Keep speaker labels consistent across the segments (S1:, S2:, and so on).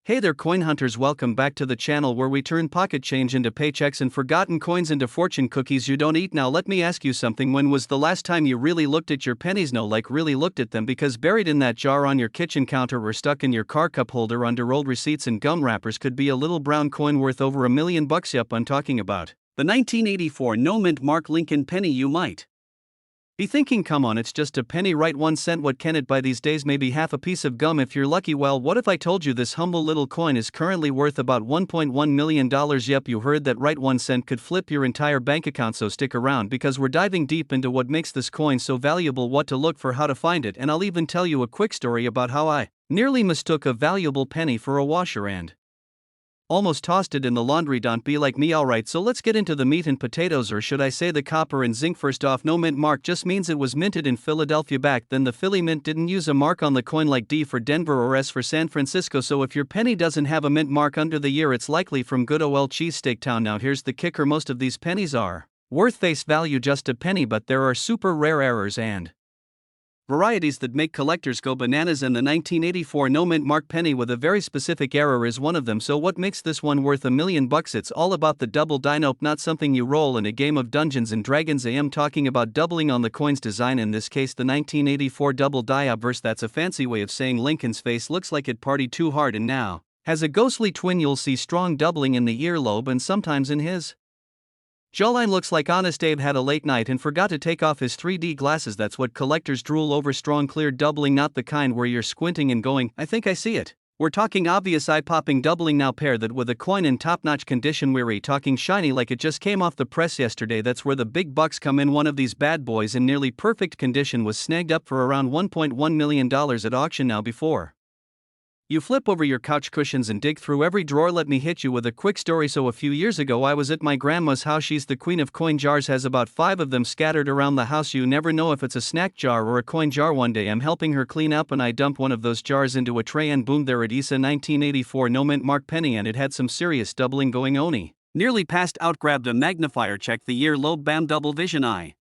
S1: Hey there coin hunters, welcome back to the channel where we turn pocket change into paychecks and forgotten coins into fortune cookies you don't eat. Now let me ask you something, when was the last time you really looked at your pennies? No, like really looked at them, because buried in that jar on your kitchen counter or stuck in your car cup holder under old receipts and gum wrappers could be a little brown coin worth over $1 million. Yup, I'm talking about the 1984 no mint mark Lincoln penny. You might be thinking, come on, it's just a penny, right? 1 cent, what can it buy these days? Maybe half a piece of gum if you're lucky. Well, what if I told you this humble little coin is currently worth about $1.1 million? Yep, you heard that right, 1 cent could flip your entire bank account, so stick around because we're diving deep into what makes this coin so valuable, what to look for, how to find it, and I'll even tell you a quick story about how I nearly mistook a valuable penny for a washer and almost tossed it in the laundry. Don't be like me. Alright, so let's get into the meat and potatoes, or should I say the copper and zinc. First off, no mint mark just means it was minted in Philadelphia. Back then the Philly Mint didn't use a mark on the coin like D for Denver or S for San Francisco, so if your penny doesn't have a mint mark under the year, it's likely from good old Cheesesteak Town. Now here's the kicker, most of these pennies are worth face value, just a penny, but there are super rare errors and varieties that make collectors go bananas, and the 1984 no mint mark penny with a very specific error is one of them. So what makes this one worth $1 million? It's all about the double die. Nope, not something you roll in a game of Dungeons and Dragons. I am talking about doubling on the coin's design, in this case the 1984 double die obverse. That's a fancy way of saying Lincoln's face looks like it partied too hard and now has a ghostly twin. You'll see strong doubling in the earlobe and sometimes in his jawline. Looks like Honest Abe had a late night and forgot to take off his 3D glasses. That's what collectors drool over, strong clear doubling, not the kind where you're squinting and going, I think I see it. We're talking obvious eye-popping doubling. Now pair that with a coin in top-notch condition, we're talking shiny like it just came off the press yesterday. That's where the big bucks come in. One of these bad boys in nearly perfect condition was snagged up for around $1.1 million at auction. Now before you flip over your couch cushions and dig through every drawer, let me hit you with a quick story. So a few years ago I was at my grandma's house. She's the queen of coin jars, has about 5 of them scattered around the house. You never know if it's a snack jar or a coin jar. One day I'm helping her clean up and I dump one of those jars into a tray and boom, there it is, a 1984 no mint mark penny, and it had some serious doubling going on. Nearly passed out, grabbed a magnifier, checked the year lobe, bam, double vision. I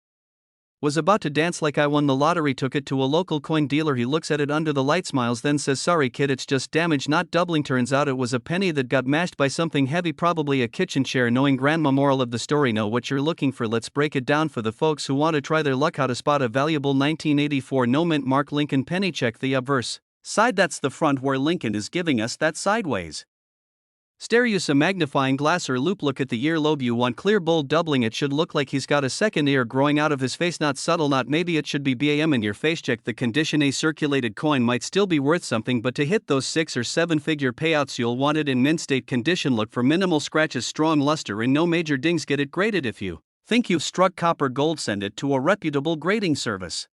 S1: was about to dance like I won the lottery, took it to a local coin dealer. He looks at it under the light, smiles, then says, sorry kid, it's just damaged, not doubling. Turns out it was a penny that got mashed by something heavy, probably a kitchen chair. Knowing grandma. Moral of the story, know what you're looking for. Let's break it down for the folks who want to try their luck. How to spot a valuable 1984 no mint mark Lincoln penny. Check the obverse side, that's the front where Lincoln is giving us that sideways stare. Use a magnifying glass or loop. Look at the earlobe. You want clear, bold doubling. It should look like he's got a second ear growing out of his face, not subtle, not maybe it should be BAM in your face. Check the condition. A circulated coin might still be worth something, but to hit those 6 or 7 figure payouts you'll want it in mint state condition. Look for minimal scratches, strong luster, and no major dings. Get it graded. If you think you've struck copper gold, send it to a reputable grading service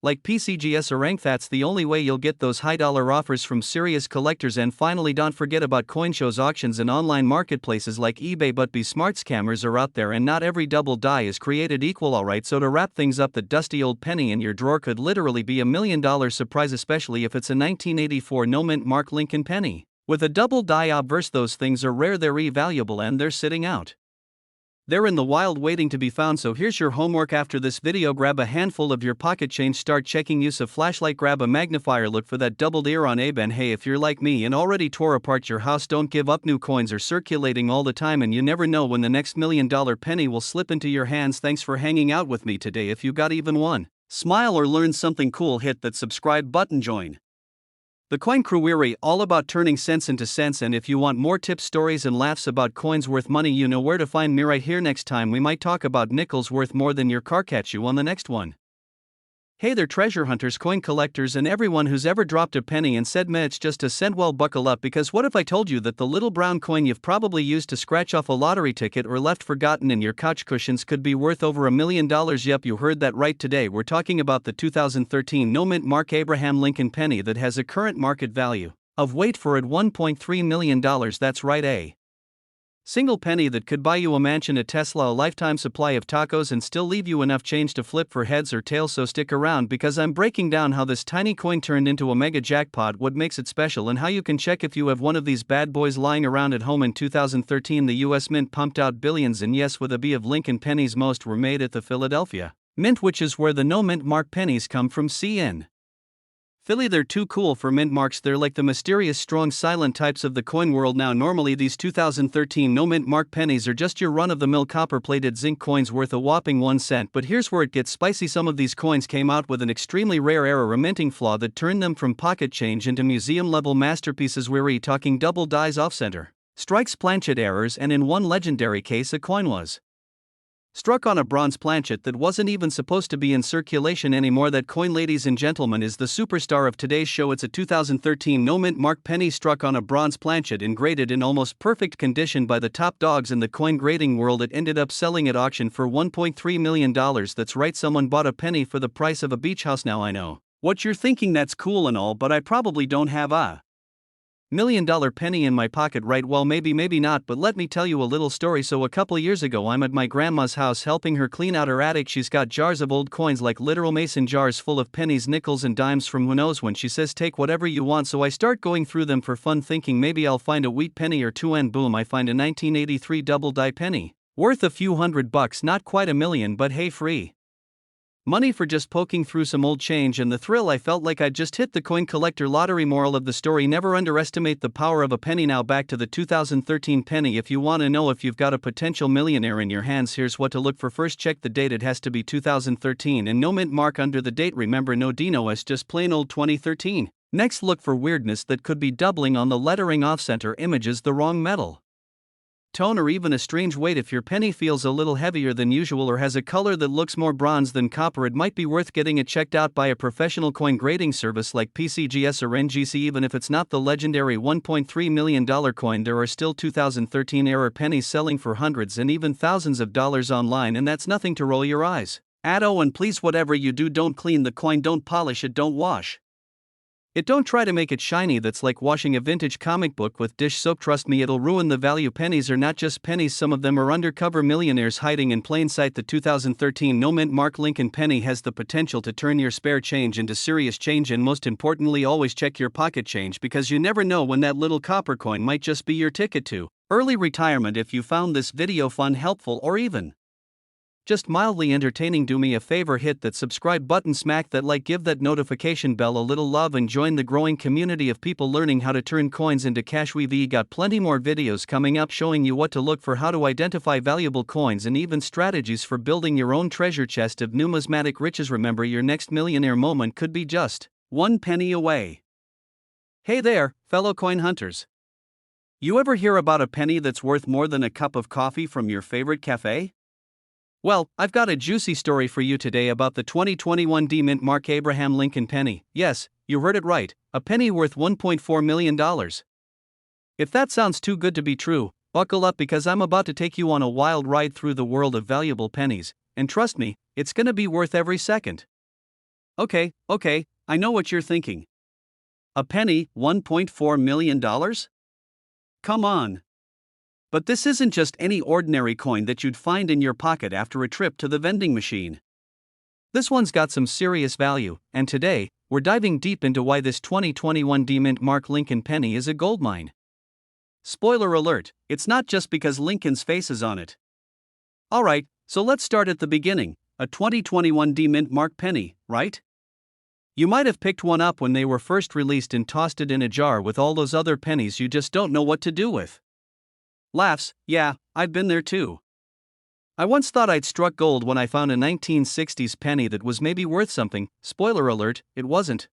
S1: like PCGS or Rank. That's the only way you'll get those high dollar offers from serious collectors. And finally, don't forget about coin shows, auctions, and online marketplaces like eBay. But be smart, scammers are out there and not every double die is created equal. Alright, so to wrap things up, the dusty old penny in your drawer could literally be $1 million surprise, especially if it's a 1984 no mint mark Lincoln penny with a double die obverse. Those things are rare, they're valuable, and they're sitting out they're in the wild waiting to be found. So here's your homework after this video: grab a handful of your pocket change, start checking, use a flashlight, grab a magnifier, look for that doubled ear on Abe. And hey, if you're like me and already tore apart your house, don't give up. New coins are circulating all the time and you never know when the next $1 million penny will slip into your hands. Thanks for hanging out with me today. If you got even one smile or learned something cool, hit that subscribe button. Join the Coin Crew. We're all about turning sense into sense, and if you want more tips, stories, and laughs about coins worth money, you know where to find me right here. Next time we might talk about nickels worth more than your car. Catch you on the next one. Hey there treasure hunters, coin collectors, and everyone who's ever dropped a penny and said meh, it's just a cent. Well, buckle up, because what if I told you that the little brown coin you've probably used to scratch off a lottery ticket or left forgotten in your couch cushions could be worth over $1 million? Yep, you heard that right. Today we're talking about the 2013 no mint mark Abraham Lincoln penny that has a current market value of, wait for it, $1.3 million. That's right, a single penny that could buy you a mansion, a Tesla, a lifetime supply of tacos, and still leave you enough change to flip for heads or tails. So stick around, because I'm breaking down how this tiny coin turned into a mega jackpot, what makes it special, and how you can check if you have one of these bad boys lying around at home. In 2013, the US Mint pumped out billions, and yes, with a B, of Lincoln pennies. Most were made at the Philadelphia Mint, which is where the no mint mark pennies come from. CN Philly, they're too cool for mint marks. They're like the mysterious, strong, silent types of the coin world now. Normally, these 2013 no mint mark pennies are just your run-of-the-mill copper-plated zinc coins worth a whopping 1 cent. But here's where it gets spicy. Some of these coins came out with an extremely rare error, a minting flaw that turned them from pocket change into museum-level masterpieces. We're talking double dies off-center, strikes, planchet errors, and in one legendary case, a coin was struck on a bronze planchet that wasn't even supposed to be in circulation anymore. That coin, ladies and gentlemen, is the superstar of today's show. It's a 2013 no mint mark penny struck on a bronze planchet and graded in almost perfect condition by the top dogs in the coin grading world. It ended up selling at auction for $1.3 million. That's right, someone bought a penny for the price of a beach house. Now I know what you're thinking, that's cool and all, but I probably don't have a $1 million penny in my pocket, right? Well, maybe not, but let me tell you a little story. So a couple years ago, I'm at my grandma's house helping her clean out her attic. She's got jars of old coins, like literal mason jars full of pennies, nickels, and dimes from who knows when. She says, take whatever you want. So I start going through them for fun, thinking maybe I'll find a wheat penny or two, and boom, I find a 1983 double die penny, worth a few $100, not quite $1 million, but hey, free money for just poking through some old change. And the thrill, I felt like I'd just hit the coin collector lottery. Moral of the story, never underestimate the power of a penny. Now back to the 2013 penny. If you want to know if you've got a potential millionaire in your hands, here's what to look for. First, check the date. It has to be 2013 and no mint mark under the date. Remember, no DNOS, just plain old 2013. Next, look for weirdness that could be doubling on the lettering, off-center images, the wrong metal tone, or even a strange weight. If your penny feels a little heavier than usual or has a color that looks more bronze than copper, it might be worth getting it checked out by a professional coin grading service like PCGS or NGC. Even if it's not the legendary $1.3 million coin, there are still 2013 era pennies selling for hundreds and even thousands of dollars online, and that's nothing to roll your eyes at. Oh, and please, whatever you do, don't clean the coin, don't polish it, don't wash it, don't try to make it shiny. That's like washing a vintage comic book with dish soap. Trust me, it'll ruin the value. Pennies are not just pennies, some of them are undercover millionaires hiding in plain sight. The 2013 no mint mark Lincoln penny has the potential to turn your spare change into serious change. And most importantly, always check your pocket change, because you never know when that little copper coin might just be your ticket to early retirement. If you found this video fun, helpful, or even just mildly entertaining, do me a favor, hit that subscribe button, smack that like, give that notification bell a little love, and join the growing community of people learning how to turn coins into cash. We've got plenty more videos coming up showing you what to look for, how to identify valuable coins, and even strategies for building your own treasure chest of numismatic riches. Remember, your next millionaire moment could be just one penny away. Hey there, fellow coin hunters. You ever hear about a penny that's worth more than a cup of coffee from your favorite cafe? Well, I've got a juicy story for you today about the 2021 D mint mark Abraham Lincoln penny. Yes, you heard it right, a penny worth $1.4 million. If that sounds too good to be true, buckle up, because I'm about to take you on a wild ride through the world of valuable pennies, and trust me, it's gonna be worth every second. Okay, I know what you're thinking. A penny, $1.4 million? Come on. But this isn't just any ordinary coin that you'd find in your pocket after a trip to the vending machine. This one's got some serious value, and today, we're diving deep into why this 2021 D mint mark Lincoln penny is a goldmine. Spoiler alert, it's not just because Lincoln's face is on it. Alright, so let's start at the beginning. A 2021 D mint mark penny, right? You might have picked one up when they were first released and tossed it in a jar with all those other pennies you just don't know what to do with. Laughs, yeah, I've been there too. I once thought I'd struck gold when I found a 1960s penny that was maybe worth something. Spoiler alert, it wasn't.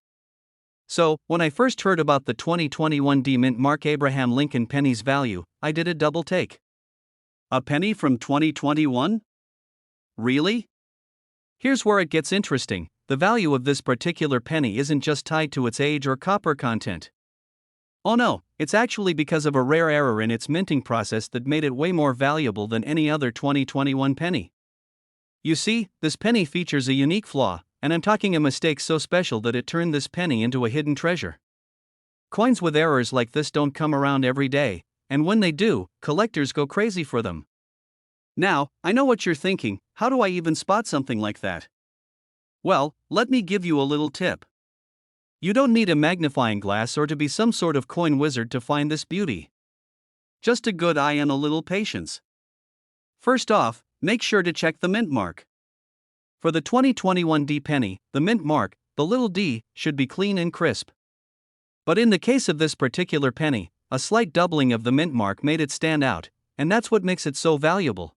S1: So, when I first heard about the 2021 D mint mark Abraham Lincoln penny's value, I did a double take. A penny from 2021? Really? Here's where it gets interesting. The value of this particular penny isn't just tied to its age or copper content. Oh no, it's actually because of a rare error in its minting process that made it way more valuable than any other 2021 penny. You see, this penny features a unique flaw, and I'm talking a mistake so special that it turned this penny into a hidden treasure. Coins with errors like this don't come around every day, and when they do, collectors go crazy for them. Now, I know what you're thinking, how do I even spot something like that? Well, let me give you a little tip. You don't need a magnifying glass or to be some sort of coin wizard to find this beauty. Just a good eye and a little patience. First off, make sure to check the mint mark. For the 2021 D penny, the mint mark, the little d should be clean and crisp. But in the case of this particular penny, a slight doubling of the mint mark made it stand out, and that's what makes it so valuable.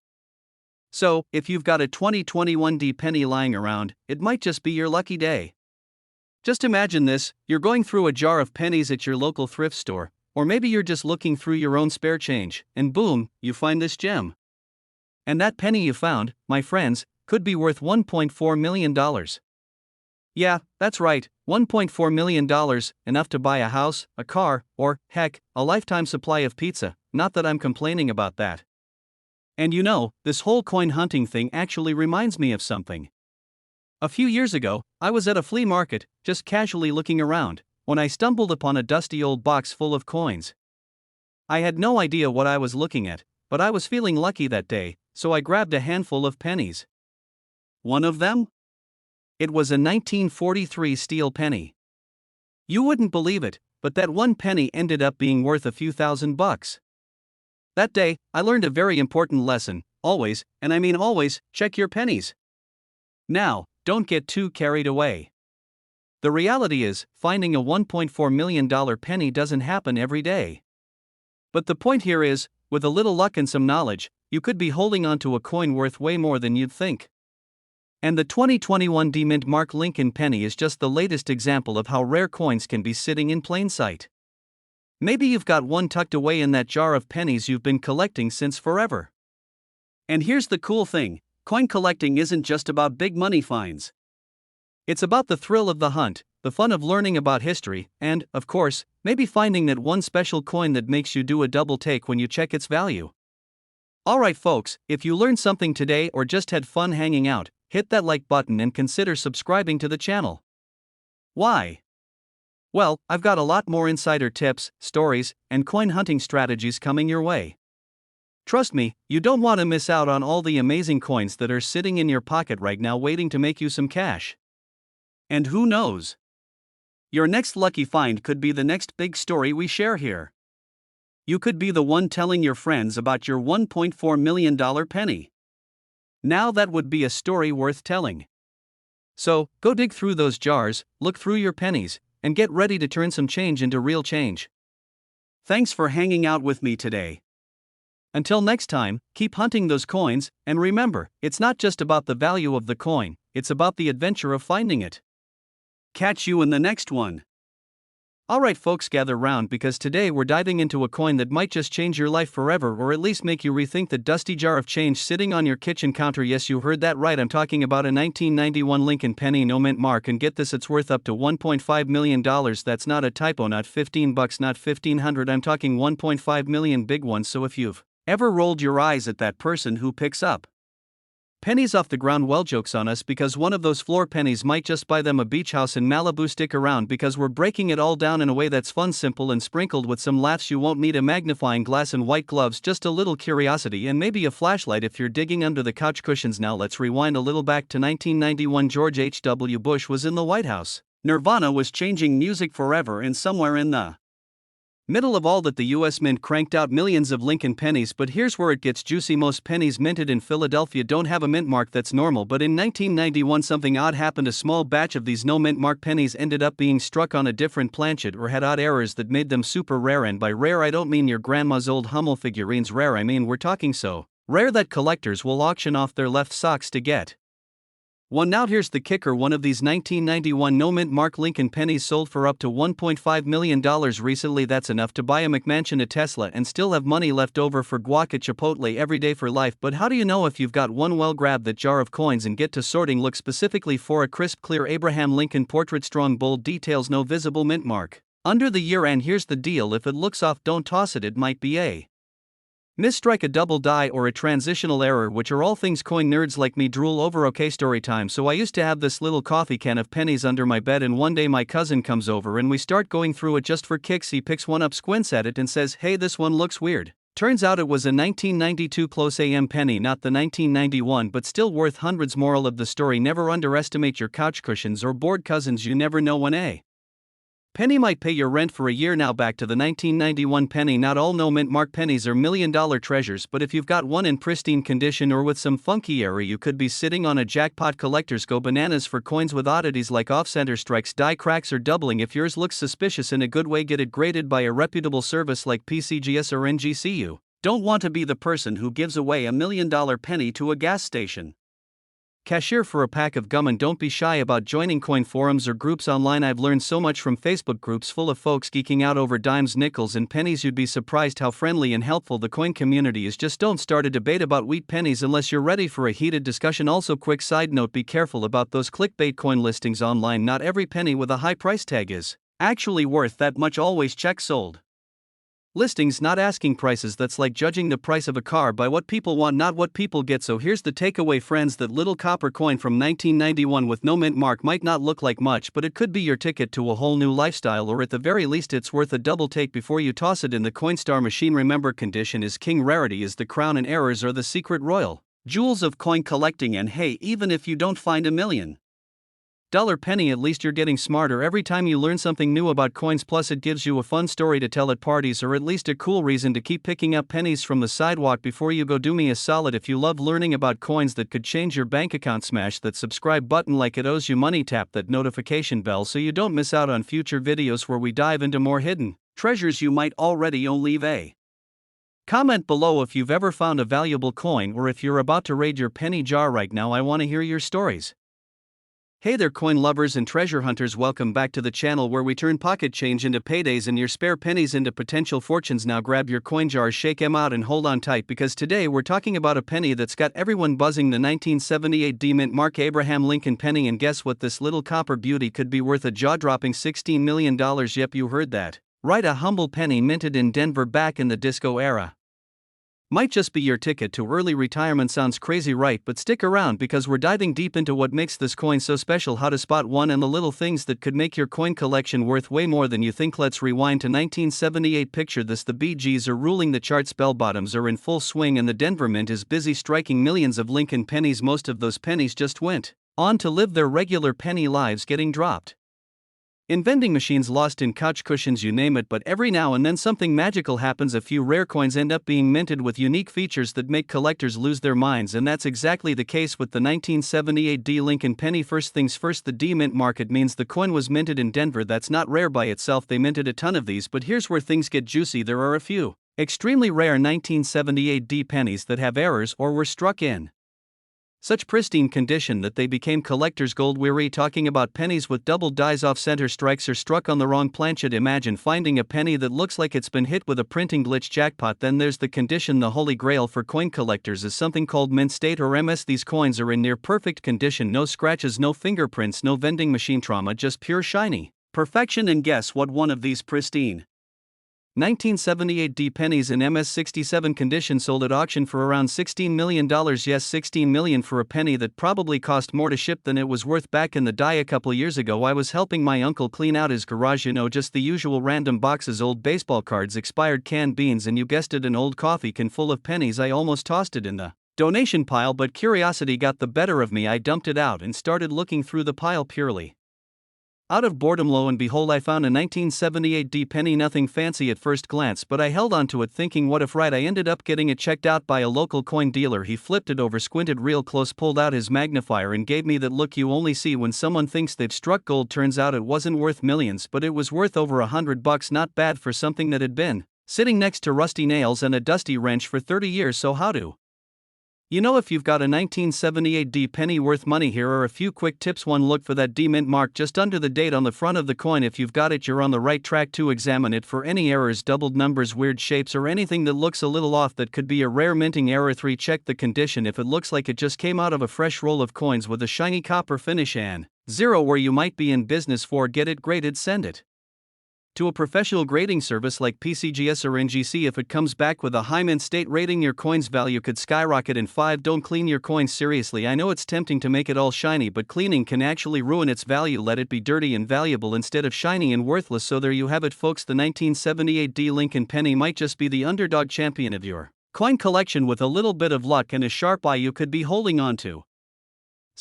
S1: So, if you've got a 2021D penny lying around, it might just be your lucky day. Just imagine this: you're going through a jar of pennies at your local thrift store, or maybe you're just looking through your own spare change, and boom, you find this gem. And that penny you found, my friends, could be worth $1.4 million. Yeah, that's right, $1.4 million, enough to buy a house, a car, or, heck, a lifetime supply of pizza. Not that I'm complaining about that. And you know, this whole coin hunting thing actually reminds me of something. A few years ago, I was at a flea market, just casually looking around, when I stumbled upon a dusty old box full of coins. I had no idea what I was looking at, but I was feeling lucky that day, so I grabbed a handful of pennies. One of them? It was a 1943 steel penny. You wouldn't believe it, but that one penny ended up being worth a few $1,000s. That day, I learned a very important lesson: always, and I mean always, check your pennies. Now, don't get too carried away. The reality is, finding a $1.4 million penny doesn't happen every day. But the point here is, with a little luck and some knowledge, you could be holding onto a coin worth way more than you'd think. And the 2021 D-Mint Mark Lincoln penny is just the latest example of how rare coins can be sitting in plain sight. Maybe you've got one tucked away in that jar of pennies you've been collecting since forever. And here's the cool thing: coin collecting isn't just about big money finds. It's about the thrill of the hunt, the fun of learning about history, and, of course, maybe finding that one special coin that makes you do a double take when you check its value. Alright folks, if you learned something today or just had fun hanging out, hit that like button and consider subscribing to the channel. Why? Well, I've got a lot more insider tips, stories, and coin hunting strategies coming your way. Trust me, you don't want to miss out on all the amazing coins that are sitting in your pocket right now waiting to make you some cash. And who knows? Your next lucky find could be the next big story we share here. You could be the one telling your friends about your $1.4 million penny. Now that would be a story worth telling. So, go dig through those jars, look through your pennies, and get ready to turn some change into real change. Thanks for hanging out with me today. Until next time, keep hunting those coins, and remember, it's not just about the value of the coin, it's about the adventure of finding it. Catch you in the next one. Alright folks, gather round because today we're diving into a coin that might just change your life forever, or at least make you rethink the dusty jar of change sitting on your kitchen counter. Yes, you heard that right, I'm talking about a 1991 Lincoln penny, no mint mark, and get this, it's worth up to $1.5 million. That's not a typo, not $15, not $1,500, I'm talking 1.5 million, big ones. So if you've ever rolled your eyes at that person who picks up pennies off the ground, well, joke's on us, because one of those floor pennies might just buy them a beach house in Malibu. Stick around because we're breaking it all down in a way that's fun, simple, and sprinkled with some laughs. You won't need a magnifying glass and white gloves, just a little curiosity and maybe a flashlight if you're digging under the couch cushions. Now let's rewind a little back to 1991. George H.W. Bush was in the White House. Nirvana was changing music forever, and somewhere in the middle of all that, the US Mint cranked out millions of Lincoln pennies. But here's where it gets juicy: most pennies minted in Philadelphia don't have a mint mark. That's normal, but in 1991 something odd happened. A small batch of these no mint mark pennies ended up being struck on a different planchet or had odd errors that made them super rare. And by rare I don't mean your grandma's old Hummel figurines rare, I mean we're talking so rare that collectors will auction off their left socks to get one. Now here's the kicker: one of these 1991 no mint mark Lincoln pennies sold for up to $1.5 million recently. That's enough to buy a McMansion, a Tesla, and still have money left over for guac at Chipotle every day for life. But how do you know if you've got one? Well, grab that jar of coins and get to sorting. Look specifically for a crisp, clear Abraham Lincoln portrait, strong, bold details, no visible mint mark under the year. And here's the deal: if it looks off, don't toss it. It might be a misstrike, a double die, or a transitional error, which are all things coin nerds like me drool over. Okay, story time. So I used to have this little coffee can of pennies under my bed, and one day my cousin comes over and we start going through it just for kicks. He picks one up, squints at it, and says, "Hey, this one looks weird." Turns out it was a 1992 close AM penny, not the 1991, but still worth hundreds. Moral of the story: never underestimate your couch cushions or bored cousins. You never know when a Penny might pay your rent for a year. Now back to the 1991 penny. Not all no mint mark pennies are $1 million treasures, but if you've got one in pristine condition or with some funky error, you could be sitting on a jackpot. Collectors go bananas for coins with oddities like off-center strikes, die cracks, or doubling. If yours looks suspicious in a good way, get it graded by a reputable service like PCGS or NGCU. Don't want to be the person who gives away $1 million penny to a gas station cashier for a pack of gum. And don't be shy about joining coin forums or groups online. I've learned so much from Facebook groups full of folks geeking out over dimes, nickels, and pennies. You'd be surprised how friendly and helpful the coin community is. Just don't start a debate about wheat pennies unless you're ready for a heated discussion. Also, quick side note, be careful about those clickbait coin listings online. Not every penny with a high price tag is actually worth that much. Always check sold listings, not asking prices. That's like judging the price of a car by what people want, not what people get. So here's the takeaway, friends. That little copper coin from 1991 with no mint mark might not look like much, but it could be your ticket to a whole new lifestyle, or at the very least it's worth a double take before you toss it in the Coinstar machine. Remember, condition is king, rarity is the crown, and errors are the secret royal jewels of coin collecting. And hey, even if you don't find $1 million penny, at least you're getting smarter every time you learn something new about coins. Plus, it gives you a fun story to tell at parties, or at least a cool reason to keep picking up pennies from the sidewalk before you go. Do me a solid, if you love learning about coins that could change your bank account, smash that subscribe button like it owes you money. Tap that notification bell so you don't miss out on future videos where we dive into more hidden treasures you might already own. Leave a comment below if you've ever found a valuable coin, or if you're about to raid your penny jar right now. I want to hear your stories. Hey there, coin lovers and treasure hunters, welcome back to the channel where we turn pocket change into paydays and your spare pennies into potential fortunes. Now grab your coin jars, shake 'em out, and hold on tight, because today we're talking about a penny that's got everyone buzzing, the 1978 D mint mark Abraham Lincoln penny. And guess what? This little copper beauty could be worth a jaw-dropping $16 million. Yep, you heard that right, a humble penny minted in Denver back in the disco era might just be your ticket to early retirement. Sounds crazy, right? But stick around, because we're diving deep into what makes this coin so special, how to spot one, and the little things that could make your coin collection worth way more than you think. Let's rewind to 1978. Picture this: the Bee Gees are ruling the charts, bell bottoms are in full swing, and the Denver Mint is busy striking millions of Lincoln pennies. Most of those pennies just went on to live their regular penny lives, getting dropped in vending machines, lost in couch cushions, you name it. But every now and then something magical happens. A few rare coins end up being minted with unique features that make collectors lose their minds, and that's exactly the case with the 1978 D Lincoln penny. First things first, the D mint market means the coin was minted in Denver. That's not rare by itself, they minted a ton of these. But here's where things get juicy. There are a few extremely rare 1978 D pennies that have errors or were struck in such pristine condition that they became collector's gold. We're talking about pennies with double dies, off-center strikes, or struck on the wrong planchet. Imagine finding a penny that looks like it's been hit with a printing glitch. Jackpot. Then there's the condition. The holy grail for coin collectors is something called mint state, or MS. These coins are in near perfect condition, no scratches, no fingerprints, no vending machine trauma, just pure shiny perfection. And guess what? One of these pristine 1978 D pennies in MS67 condition sold at auction for around $16 million. Yes, $16 million for a penny that probably cost more to ship than it was worth. Back in the day a couple years ago, I was helping my uncle clean out his garage. You know, just the usual random boxes, old baseball cards, expired canned beans, and you guessed it, an old coffee can full of pennies. I almost tossed it in the donation pile, but curiosity got the better of me. I dumped it out and started looking through the pile purely out of boredom. Lo and behold, I found a 1978 D penny. Nothing fancy at first glance, but I held on to it thinking, what if right? I ended up getting it checked out by a local coin dealer. He flipped it over, squinted real close, pulled out his magnifier, and gave me that look you only see when someone thinks they've struck gold. Turns out it wasn't worth millions, but it was worth over $100. Not bad for something that had been sitting next to rusty nails and a dusty wrench for 30 years. So how do you know if you've got a 1978 D penny worth money? Here are a few quick tips. 1. Look for that D mint mark just under the date on the front of the coin. If you've got it, you're on the right track. 2. Examine it for any errors, doubled numbers, weird shapes, or anything that looks a little off. That could be a rare minting error. 3. Check the condition. If it looks like it just came out of a fresh roll of coins with a shiny copper finish, and 0 where you might be in business. 4. Get it graded. Send it to a professional grading service like PCGS or NGC. If it comes back with a high mint state rating, your coin's value could skyrocket. And 5. Don't clean your coins. Seriously, I know it's tempting to make it all shiny, but cleaning can actually ruin its value. Let it be dirty and valuable instead of shiny and worthless. So there you have it, folks. The 1978 D Lincoln penny might just be the underdog champion of your coin collection. With a little bit of luck and a sharp eye, you could be holding on to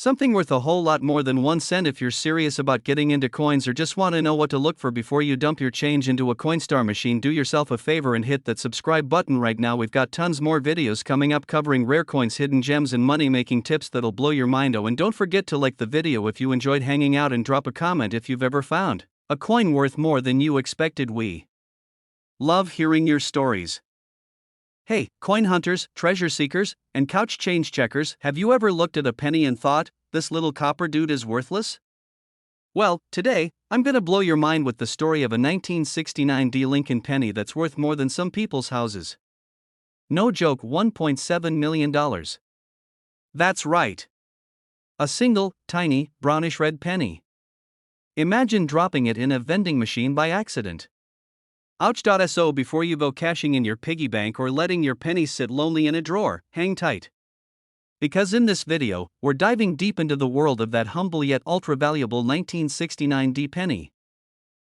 S1: Something worth a whole lot more than 1 cent. If you're serious about getting into coins or just want to know what to look for before you dump your change into a Coinstar machine, do yourself a favor and hit that subscribe button right now. We've got tons more videos coming up covering rare coins, hidden gems, and money making tips that'll blow your mind. Oh, and don't forget to like the video if you enjoyed hanging out, and drop a comment if you've ever found a coin worth more than you expected. We love hearing your stories. Hey, coin hunters, treasure seekers, and couch change checkers, have you ever looked at a penny and thought, this little copper dude is worthless? Well, today, I'm gonna blow your mind with the story of a 1969 D Lincoln penny that's worth more than some people's houses. No joke, $1.7 million. That's right. A single, tiny, brownish red penny. Imagine dropping it in a vending machine by accident. Ouch.so. Before you go cashing in your piggy bank or letting your pennies sit lonely in a drawer, hang tight. Because in this video, we're diving deep into the world of that humble yet ultra-valuable 1969 D penny.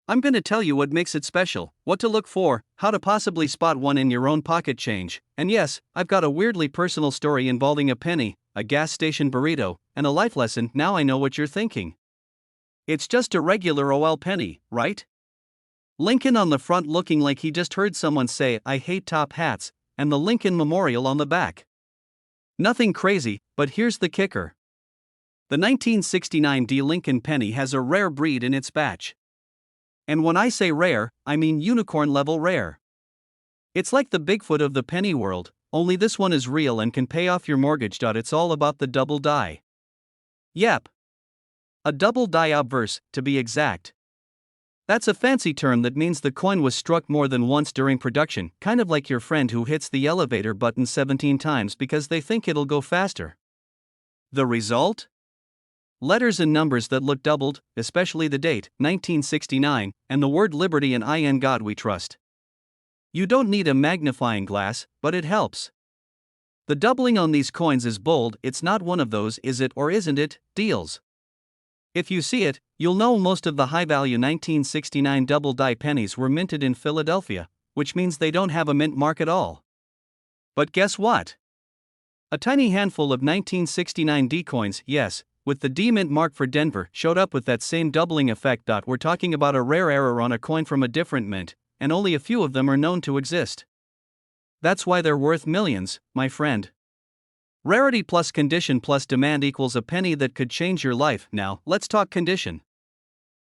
S1: I'm gonna tell you what makes it special, what to look for, how to possibly spot one in your own pocket change, and yes, I've got a weirdly personal story involving a penny, a gas station burrito, and a life lesson. Now I know what you're thinking. It's just a regular OL penny, right? Lincoln on the front looking like he just heard someone say, "I hate top hats," and the Lincoln Memorial on the back. Nothing crazy, but here's the kicker. The 1969 D Lincoln penny has a rare breed in its batch. And when I say rare, I mean unicorn level rare. It's like the Bigfoot of the penny world, only this one is real and can pay off your mortgage. It's all about the double die. Yep. A double die obverse, to be exact. That's a fancy term that means the coin was struck more than once during production, kind of like your friend who hits the elevator button 17 times because they think it'll go faster. The result? Letters and numbers that look doubled, especially the date, 1969, and the word liberty and "in God we trust." You don't need a magnifying glass, but it helps. The doubling on these coins is bold. It's not one of those "is it or isn't it" deals. If you see it, you'll know most of the high-value 1969 double-die pennies were minted in Philadelphia, which means they don't have a mint mark at all. But guess what? A tiny handful of 1969 D coins, yes, with the D mint mark for Denver, showed up with that same doubling effect. We're talking about a rare error on a coin from a different mint, and only a few of them are known to exist. That's why they're worth millions, my friend. Rarity plus condition plus demand equals a penny that could change your life. Now, let's talk condition.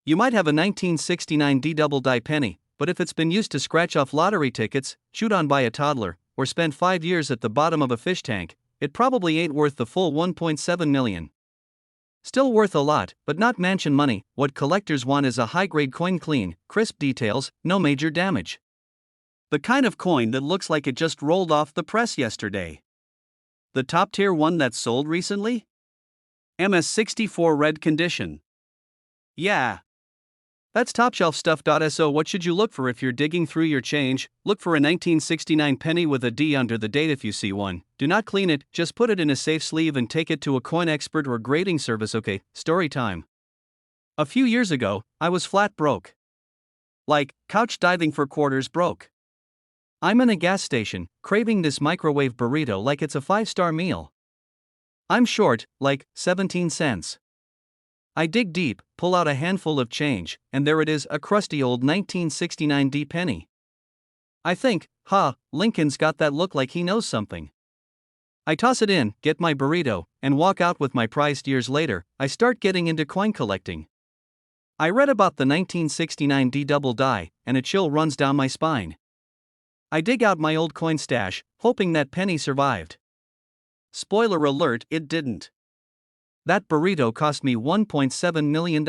S1: You might have a 1969 D double die penny, but if it's been used to scratch off lottery tickets, chewed on by a toddler, or spent 5 years at the bottom of a fish tank, it probably ain't worth the full $1.7 million. Still worth a lot, but not mansion money. What collectors want is a high-grade coin, clean, crisp details, no major damage. The kind of coin that looks like it just rolled off the press yesterday. The top-tier one that's sold recently? MS64 red condition. Yeah. That's top-shelf stuff. So what should you look for if you're digging through your change? Look for a 1969 penny with a D under the date. If you see one, do not clean it, just put it in a safe sleeve and take it to a coin expert or grading service. Okay, story time. A few years ago, I was flat broke. Like, couch diving for quarters broke. I'm in a gas station, craving this microwave burrito like it's a 5-star meal. I'm short, like, 17 cents. I dig deep, pull out a handful of change, and there it is, a crusty old 1969 D penny. I think, Lincoln's got that look like he knows something. I toss it in, get my burrito, and walk out with my prize. Years later, I start getting into coin collecting. I read about the 1969 D double die, and a chill runs down my spine. I dig out my old coin stash, hoping that penny survived. Spoiler alert, it didn't. That burrito cost me $1.7 million.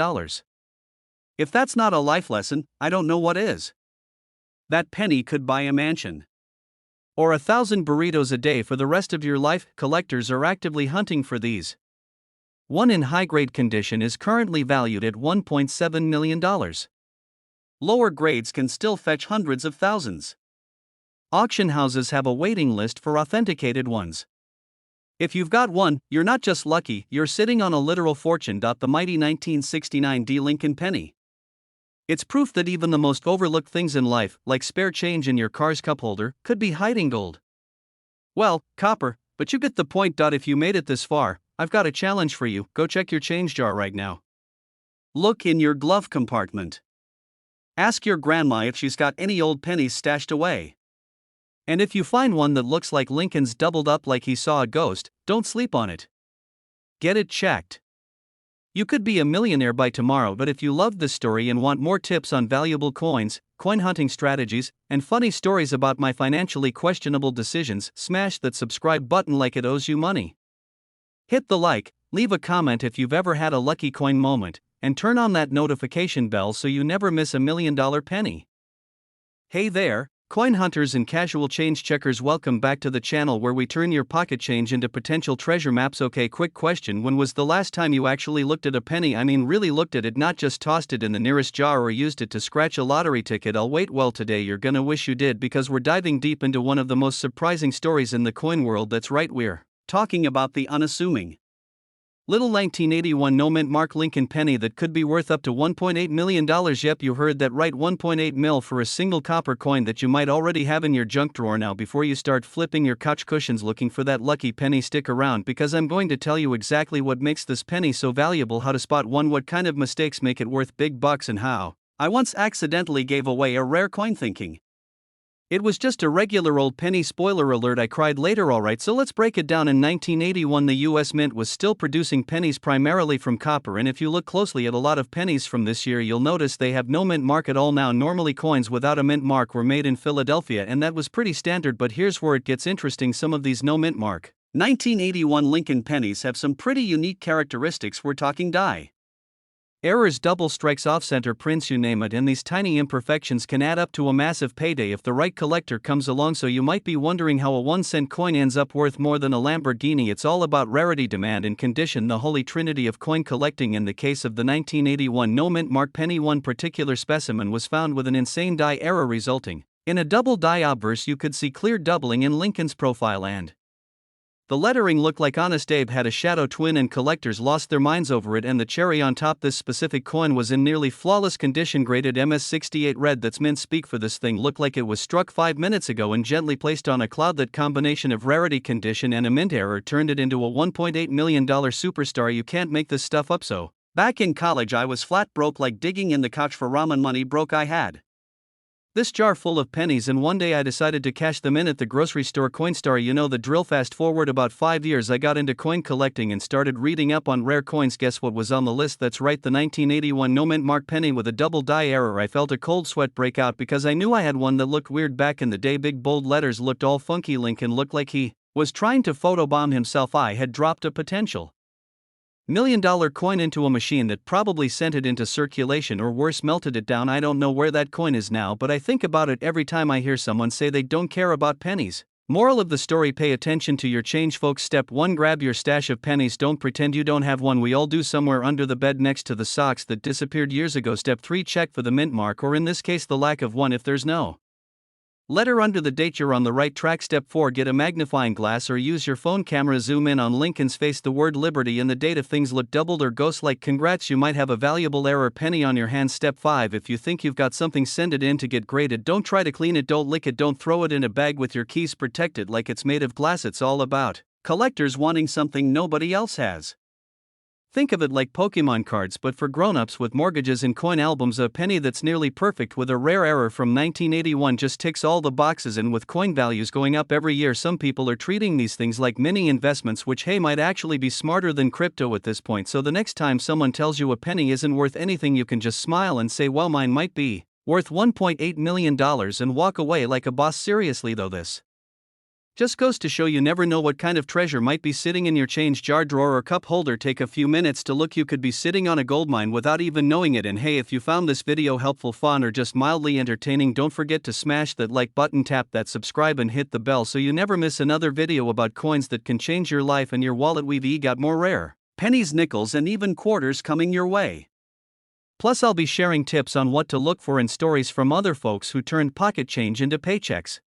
S1: If that's not a life lesson, I don't know what is. That penny could buy a mansion. Or 1,000 burritos a day for the rest of your life. Collectors are actively hunting for these. One in high-grade condition is currently valued at $1.7 million. Lower grades can still fetch hundreds of thousands. Auction houses have a waiting list for authenticated ones. If you've got one, you're not just lucky, you're sitting on a literal fortune. The mighty 1969 D Lincoln penny. It's proof that even the most overlooked things in life, like spare change in your car's cup holder, could be hiding gold. Well, copper, but you get the point. If you made it this far, I've got a challenge for you. Go check your change jar right now. Look in your glove compartment. Ask your grandma if she's got any old pennies stashed away. And if you find one that looks like Lincoln's doubled up like he saw a ghost, don't sleep on it. Get it checked. You could be a millionaire by tomorrow, but if you loved this story and want more tips on valuable coins, coin hunting strategies, and funny stories about my financially questionable decisions, smash that subscribe button like it owes you money. Hit the like, leave a comment if you've ever had a lucky coin moment, and turn on that notification bell so you never miss $1 million penny. Hey there, coin hunters and casual change checkers, welcome back to the channel where we turn your pocket change into potential treasure maps. Okay, quick question: when was the last time you actually looked at a penny? I mean really looked at it, not just tossed it in the nearest jar or used it to scratch a lottery ticket. I'll wait. Well, today you're gonna wish you did, because we're diving deep into one of the most surprising stories in the coin world. That's right, we're talking about the unassuming little 1981 no-mint mark Lincoln penny that could be worth up to $1.8 million. Yep, you heard that right, 1.8 mil for a single copper coin that you might already have in your junk drawer. Now, before you start flipping your couch cushions looking for that lucky penny, stick around, because I'm going to tell you exactly what makes this penny so valuable, how to spot one, what kind of mistakes make it worth big bucks, and how I once accidentally gave away a rare coin thinking it was just a regular old penny. Spoiler alert, I cried later. Alright, so let's break it down. In 1981, the US Mint was still producing pennies primarily from copper, and if you look closely at a lot of pennies from this year, you'll notice they have no mint mark at all. Now, normally coins without a mint mark were made in Philadelphia, and that was pretty standard, but here's where it gets interesting. Some of these no mint mark 1981 Lincoln pennies have some pretty unique characteristics. We're talking die errors, double strikes, off-center prints, you name it, and these tiny imperfections can add up to a massive payday if the right collector comes along. So you might be wondering how a 1-cent coin ends up worth more than a Lamborghini. It's all about rarity, demand, and condition, the holy trinity of coin collecting. In the case of the 1981 no mint mark penny, one particular specimen was found with an insane die error resulting in a double die obverse. You could see clear doubling in Lincoln's profile, and the lettering looked like Honest Abe had a shadow twin, and collectors lost their minds over it. And the cherry on top, this specific coin was in nearly flawless condition, graded MS68 red. That's mint speak for this thing. Looked like it was struck 5 minutes ago and gently placed on a cloud. That combination of rarity, condition, and a mint error turned it into a $1.8 million superstar. You can't make this stuff up. So back in college, I was flat broke, like digging in the couch for ramen money. Broke. I had this jar full of pennies, and one day I decided to cash them in at the grocery store. Coinstar, you know the drill. Fast forward about 5 years, I got into coin collecting and started reading up on rare coins. Guess what was on the list? That's right, the 1981 no mint mark penny with a double die error. I felt a cold sweat break out because I knew I had one that looked weird back in the day. Big bold letters looked all funky. Lincoln looked like he was trying to photobomb himself. I had dropped a potential $1 million coin into a machine that probably sent it into circulation, or worse, melted it down. I don't know where that coin is now, but I think about it every time I hear someone say they don't care about pennies. Moral of the story: pay attention to your change, folks. Step 1, grab your stash of pennies. Don't pretend you don't have one. We all do, somewhere under the bed next to the socks that disappeared years ago. Step 3, check for the mint mark, or in this case the lack of one. If there's no letter under the date, you're on the right track. Step 4, get a magnifying glass or use your phone camera. Zoom in on Lincoln's face, the word liberty in the date. If things look doubled or ghost-like, congrats, you might have a valuable error penny on your hands. Step 5, if you think you've got something, send it in to get graded. Don't try to clean it, don't lick it, don't throw it in a bag with your keys. Protect it like it's made of glass. It's all about collectors wanting something nobody else has. Think of it like Pokemon cards, but for grown-ups with mortgages and coin albums. A penny that's nearly perfect with a rare error from 1981 just ticks all the boxes, and with coin values going up every year, some people are treating these things like mini investments, which might actually be smarter than crypto at this point. So the next time someone tells you a penny isn't worth anything, you can just smile and say, well, mine might be worth $1.8 million, and walk away like a boss. Seriously though, this just goes to show you never know what kind of treasure might be sitting in your change jar, drawer, or cup holder. Take a few minutes to look. You could be sitting on a goldmine without even knowing it. And hey, if you found this video helpful, fun, or just mildly entertaining, don't forget to smash that like button, tap that subscribe, and hit the bell so you never miss another video about coins that can change your life and your wallet. We've got more rare pennies, nickels, and even quarters coming your way. Plus, I'll be sharing tips on what to look for and stories from other folks who turned pocket change into paychecks.